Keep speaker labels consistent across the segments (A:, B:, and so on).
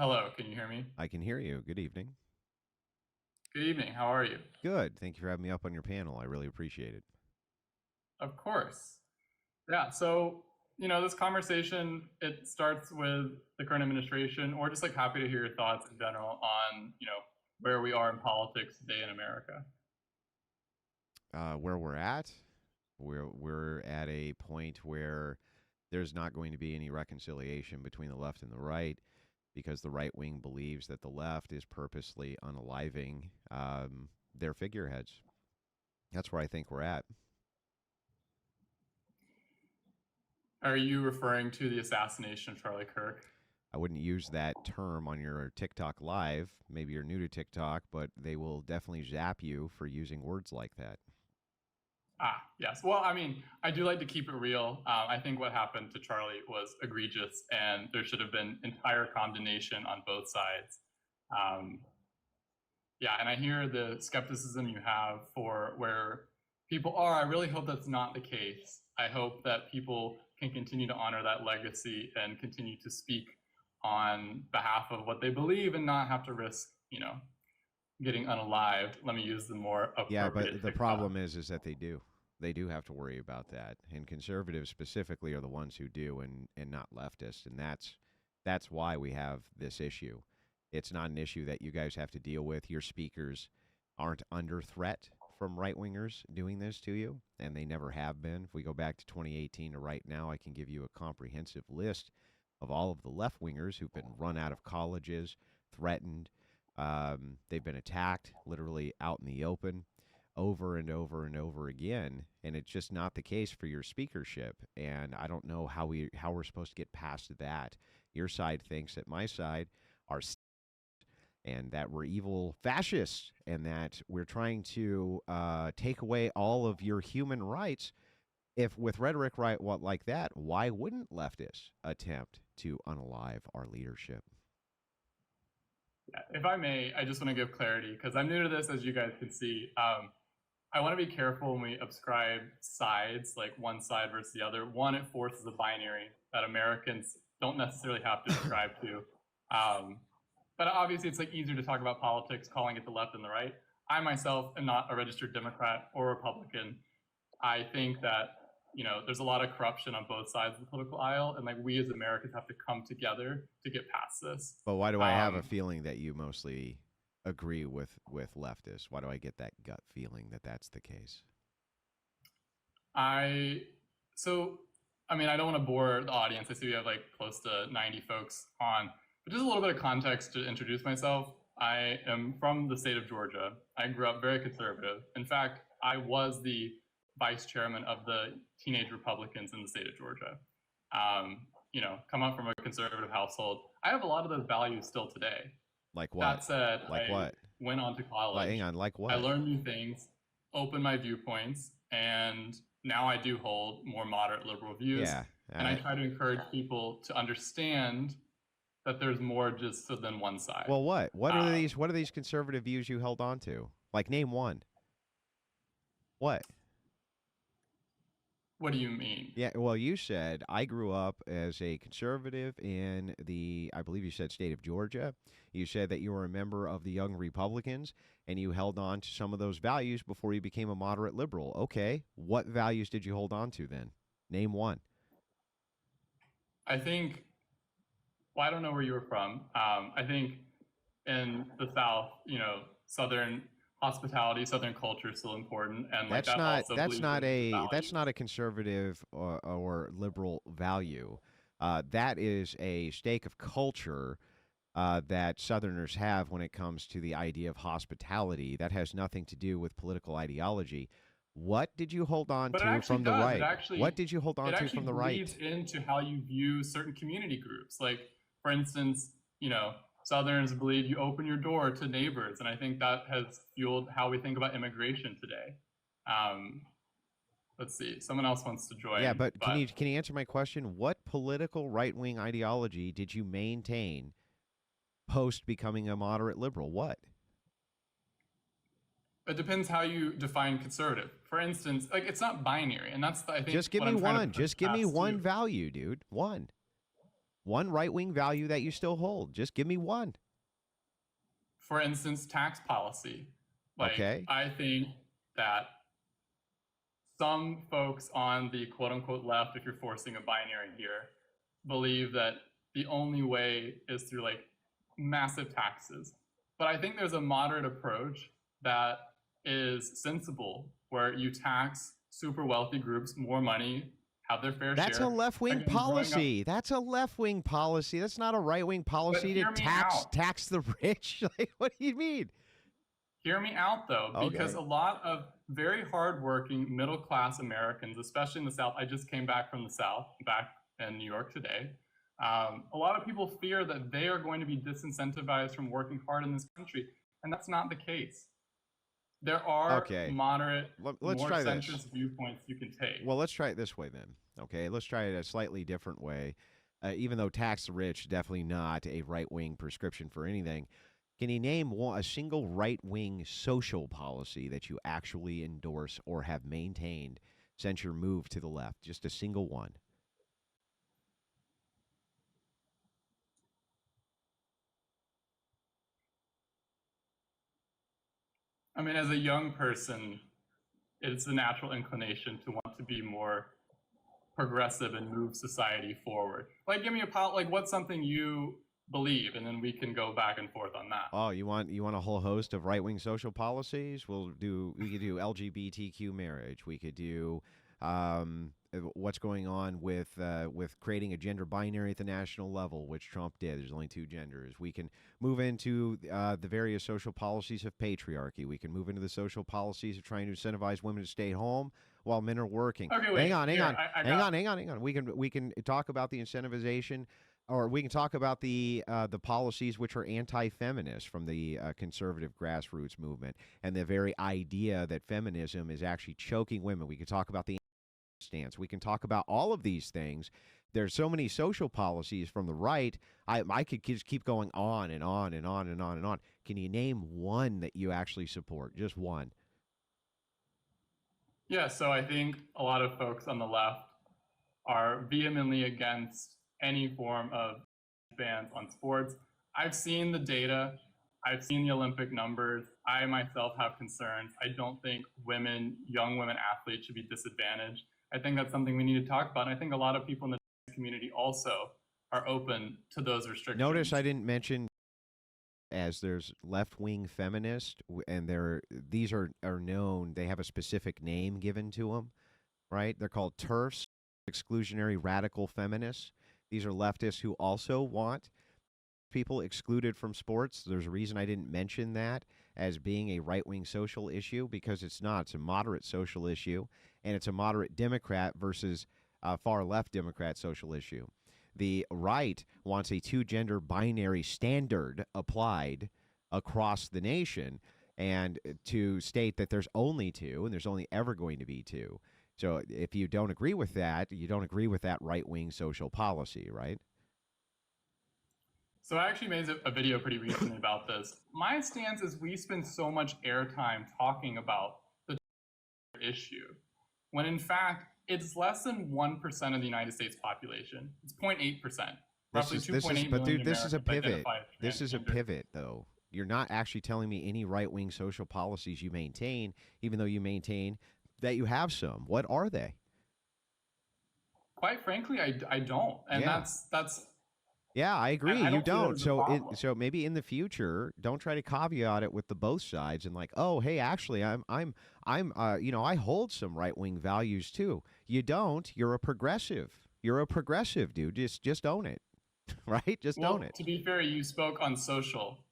A: Hello, can you hear me?
B: I can hear you. Good evening.
A: Good evening. How are you?
B: Good. Thank you for having me up on your panel. I really appreciate it.
A: Of course. Yeah, this conversation, it starts with the current administration, or just like happy to hear your thoughts in general on, where we are in politics today in America.
B: Where we're at, we're at a point where there's not going to be any reconciliation between the left and the right because the right wing believes that the left is purposely unaliving their figureheads. That's where I think we're at.
A: Are you referring to the assassination of Charlie Kirk?
B: I wouldn't use that term on your TikTok live. Maybe you're new to TikTok, but they will definitely zap you for using words like that.
A: Yes. Well, I mean, I do like to keep it real. I think what happened to Charlie was egregious, and there should have been entire condemnation on both sides. Um, Yeah, and I hear the skepticism you have for where people are. I really hope that's not the case. I hope that people can continue to honor that legacy and continue to speak on behalf of what they believe and not have to risk, getting unalived. Let me use the more
B: Yeah,
A: appropriate
B: but the
A: TikTok.
B: problem is that they do. They do have to worry about that, and conservatives specifically are the ones who do, and not leftists, and that's why we have this issue. It's not an issue that you guys have to deal with. Your speakers aren't under threat from right wingers doing this to you, and they never have been. If we go back to 2018 to right now, I can give you a comprehensive list of all of the left wingers who've been run out of colleges, threatened. They've been attacked literally out in the open over and over and over again, and it's just not the case for your speakership. And I don't know how we're supposed to get past that. Your side thinks that my side are and that we're evil fascists and that we're trying to take away all of your human rights. If with rhetoric like that, why wouldn't leftists attempt to unalive our leadership?
A: Yeah, if I may, I just want to give clarity because I'm new to this, as you guys can see. I want to be careful when we ascribe sides, like one side versus the other. One, it forces a binary that Americans don't necessarily have to ascribe to. Um, but obviously, it's like easier to talk about politics, calling it the left and the right. I myself am not a registered Democrat or Republican. I think that there's a lot of corruption on both sides of the political aisle, and like we as Americans have to come together to get past this.
B: But why do I have a
A: Um,
B: feeling that you mostly agree with leftists? Why do I get that gut feeling that that's the case?
A: I so I mean I don't want to bore the audience. I see we have like close to 90 folks on, but just a little bit of context to introduce myself. I am from the state of Georgia. I grew up very conservative. In fact, I was the vice chairman of the teenage Republicans in the state of Georgia. Come up from a conservative household. I have a lot of those values still today.
B: Like what?
A: That said,
B: Like
A: I
B: what?
A: went on to
B: Like, hang
A: college.
B: on. Like
A: I
B: what?
A: learned new things, opened my viewpoints, and now I do hold more moderate liberal views.
B: Yeah.
A: And I try to encourage people to understand that there's more just than one side.
B: Well, what? What are these?
A: Um,
B: What are these conservative views you held on to? Like, name one. What?
A: what do you mean?
B: Yeah. Well, you said I grew up as a conservative in the, I believe you said, state of Georgia. You said that you were a member of the Young Republicans, and you held on to some of those values before you became a moderate liberal. Okay. What values did you hold on to then? Name one.
A: I think, well, I don't know where you were from. I think in the South, Southern hospitality, Southern culture is still important. And like
B: That's
A: that
B: not
A: also
B: that's
A: bleeds
B: not
A: into
B: a that's not
A: values.
B: a conservative or liberal value. That is a stake of culture that Southerners have when it comes to the idea of hospitality. That has nothing to do with political ideology. What did you hold on
A: But it
B: to
A: actually
B: from the
A: does.
B: right? What did you hold
A: It
B: on to
A: actually
B: from the
A: bleeds
B: right?
A: into how you view certain community groups. Like, for instance, Southerners believe you open your door to neighbors, and I think that has fueled how we think about immigration today. Um, let's see, someone else wants to
B: Yeah,
A: join,
B: but can
A: but
B: you answer my question? What political right wing ideology did you maintain post becoming a moderate liberal? What?
A: it depends how you define conservative. For instance, like it's not binary, and that's I think
B: Just give
A: what
B: me
A: I'm trying to
B: one.
A: push
B: Just give me
A: past
B: one
A: too.
B: value, dude. One. One right-wing value that you still hold. Just give me one.
A: For instance, tax policy. Like,
B: Okay.
A: I think that some folks on the quote unquote left, if you're forcing a binary here, believe that the only way is through like massive taxes. But I think there's a moderate approach that is sensible where you tax super wealthy groups more money, have their fair
B: That's a
A: share.
B: left-wing
A: Again, growing up,
B: policy. That's a left-wing policy. That's not a right-wing
A: but
B: policy to
A: hear me
B: tax
A: out.
B: tax the rich. Like, what do you mean?
A: Hear me out though, because
B: Okay.
A: a lot of very hardworking middle class Americans, especially in the South, I just came back from the South, back in New York today. A lot of people fear that they are going to be disincentivized from working hard in this country, and that's not the case. There are
B: Okay.
A: moderate,
B: Let's
A: more
B: try this.
A: centrist viewpoints you can take.
B: Well, let's try it this way then. Okay, let's try it a slightly different way. Even though tax the rich, definitely not a right wing prescription for anything. Can you name a single right wing social policy that you actually endorse or have maintained since your move to the left? Just a single one.
A: I mean, as a young person, it's a natural inclination to want to be more progressive and move society forward. Like, give me like what's something you believe, and then we can go back and forth on that.
B: Oh, you want a whole host of right wing social policies? We could do LGBTQ marriage. We could do what's going on with creating a gender binary at the national level, which Trump did. There's only two genders. We can move into the various social policies of patriarchy. We can move into the social policies of trying to incentivize women to stay home while men are working.
A: Okay, wait.
B: Hang on. We can talk about the incentivization, or we can talk about the policies which are anti-feminist from the conservative grassroots movement and the very idea that feminism is actually choking women. We could talk about the stance. We can talk about all of these things. There's so many social policies from the right. I could just keep going on and on and on and on and on. Can you name one that you actually support? Just one.
A: Yeah, so I think a lot of folks on the left are vehemently against any form of bans on sports. I've seen the data. I've seen the Olympic numbers. I myself have concerns. I don't think young women athletes should be disadvantaged. I think that's something we need to talk about. And I think a lot of people in the community also are open to those restrictions.
B: Notice I didn't mention as there's left-wing feminist, and these are known. They have a specific name given to them, right? They're called TERFs, exclusionary radical feminists. These are leftists who also want people excluded from sports. There's a reason I didn't mention that as being a right-wing social issue, because it's not. It's a moderate social issue, and it's a moderate Democrat versus a far-left Democrat social issue. The right wants a two-gender binary standard applied across the nation, and to state that there's only two and there's only ever going to be two. So if you don't agree with that, you don't agree with that right-wing social policy, right?
A: So I actually made a video pretty recently about this. My stance is we spend so much airtime talking about the issue, when in fact it's less than 1% of the United States population. It's 0.8%. Roughly 2.8 million.
B: But dude, this is a
A: Americans
B: pivot.
A: identify as
B: This is a
A: transgender.
B: pivot, though. You're not actually telling me any right-wing social policies you maintain, even though you maintain that you have some. What are they?
A: Quite frankly, I don't, and
B: Yeah.
A: that's.
B: Yeah, I agree.
A: I
B: You
A: don't see that
B: don't.
A: as a problem.
B: So maybe in the future, don't try to caveat it with the both sides and like, oh, hey, actually, I hold some right wing values too. You don't. You're a progressive. You're a progressive, dude. Just own it, right? Just
A: Well,
B: own it.
A: to be fair, you spoke on social.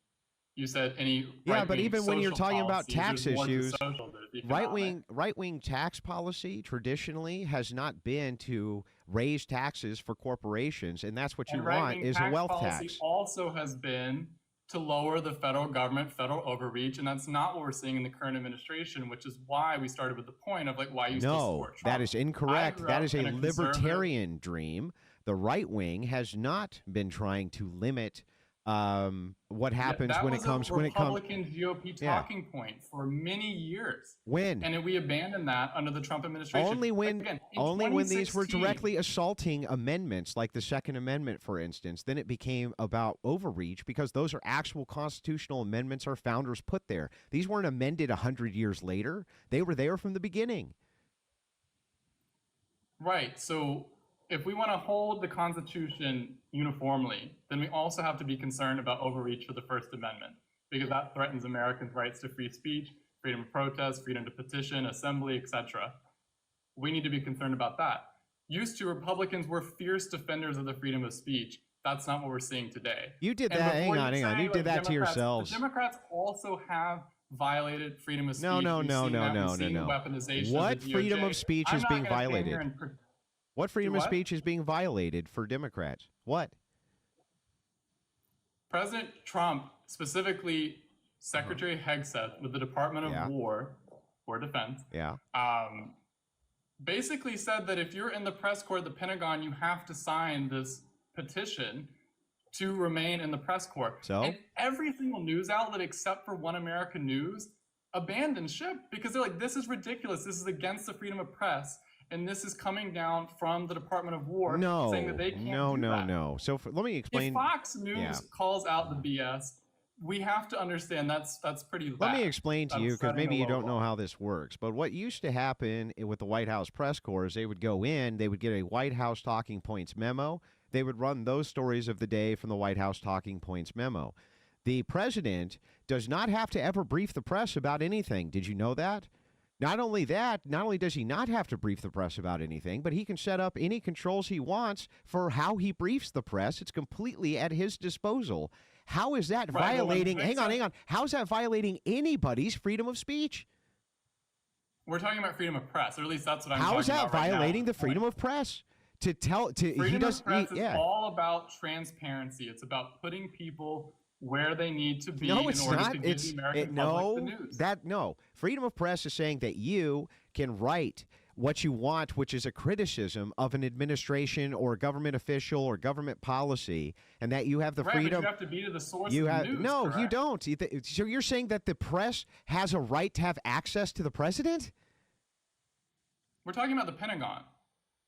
A: You said any
B: Yeah, but
A: right-wing
B: even when you're
A: social
B: talking about
A: policies,
B: tax
A: there's more to
B: issues,
A: social, there's economic.
B: right wing tax policy traditionally has not been to raise taxes for corporations, and that's what you
A: And
B: want
A: right-wing
B: is a
A: tax
B: wealth
A: policy
B: tax.
A: also has been to lower the federal government, federal overreach, and that's not what we're seeing in the current administration, which is why we started with the point of like why you still
B: No,
A: support Trump.
B: that is incorrect.
A: I grew
B: That
A: up
B: is a
A: in a conservative-
B: libertarian dream. The right wing has not been trying to limit What
A: Yeah,
B: happens
A: that
B: when
A: was
B: it
A: a
B: comes
A: Republican GOP
B: yeah,
A: talking point for many years.
B: when
A: And then we abandoned that under the Trump administration.
B: only when
A: Again, in
B: only when these were
A: 2016,
B: directly assaulting amendments like the Second Amendment, for instance, then it became about overreach because those are actual constitutional amendments our founders put there. These weren't amended 100 years later. They were there from the beginning.
A: right. So if we want to hold the Constitution uniformly, then we also have to be concerned about overreach for the First Amendment, because that threatens Americans' rights to free speech, freedom of protest, freedom to petition, assembly, etc. We need to be concerned about that. Used to, Republicans were fierce defenders of the freedom of speech. That's not what we're seeing today.
B: You did
A: And
B: that.
A: before
B: Hang on. You did that to yourselves.
A: The Democrats also have violated freedom of speech.
B: No, no,
A: We've
B: no,
A: seen
B: no,
A: that.
B: no,
A: We've
B: no,
A: seen
B: no.
A: the weaponization
B: What
A: of the DOJ.
B: freedom of speech
A: I'm
B: is
A: not
B: being
A: gonna stand here
B: violated?
A: and
B: What freedom
A: do
B: of
A: what?
B: speech is being violated for Democrats? What?
A: President Trump, specifically Secretary Hegseth with the Department of
B: Yeah.
A: War or Defense,
B: Yeah.
A: basically said that if you're in the press corps at the Pentagon, you have to sign this petition to remain in the press corps.
B: So?
A: And every single news outlet except for One American News abandoned ship because they're like, this is ridiculous. This is against the freedom of press. And this is coming down from the Department of War saying that they can't do that.
B: No. So let me explain.
A: If Fox News calls out the BS, we have to understand that's pretty bad.
B: Let me explain to you, because maybe you don't know
A: bar.
B: how this works. But what used to happen with the White House press corps is they would go in, they would get a White House talking points memo. They would run those stories of the day from the White House talking points memo. The president does not have to ever brief the press about anything. Did you know that? Not only that, not only does he not have to brief the press about anything, but he can set up any controls he wants for how he briefs the press. It's completely at his disposal. How is that violating? Hang on. How is that violating anybody's freedom of speech?
A: We're talking about freedom of press, or at least that's what I'm
B: How
A: talking
B: is that
A: about right
B: violating
A: now.
B: the freedom of press?
A: Freedom of press is all about transparency. It's about putting people where they need to be
B: No, it's
A: in order
B: not.
A: to give the American public the news.
B: Freedom of press is saying that you can write what you want, which is a criticism of an administration or a government official or government policy, and that you have the freedom.
A: But you have to be to the source of the news.
B: No,
A: correct?
B: you don't. So you're saying that the press has a right to have access to the president?
A: We're talking about the Pentagon.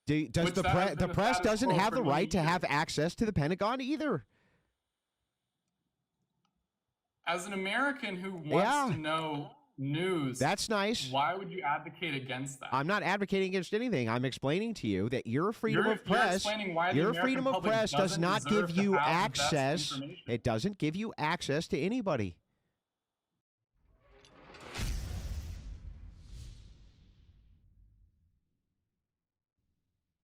B: Does the press doesn't have the right to have access to the Pentagon either?
A: As an American who wants to know news,
B: that's nice.
A: Why would you advocate against that?
B: I'm not advocating against anything. I'm explaining to you that your freedom of press, your freedom of press does not give you access. It doesn't give you access to anybody.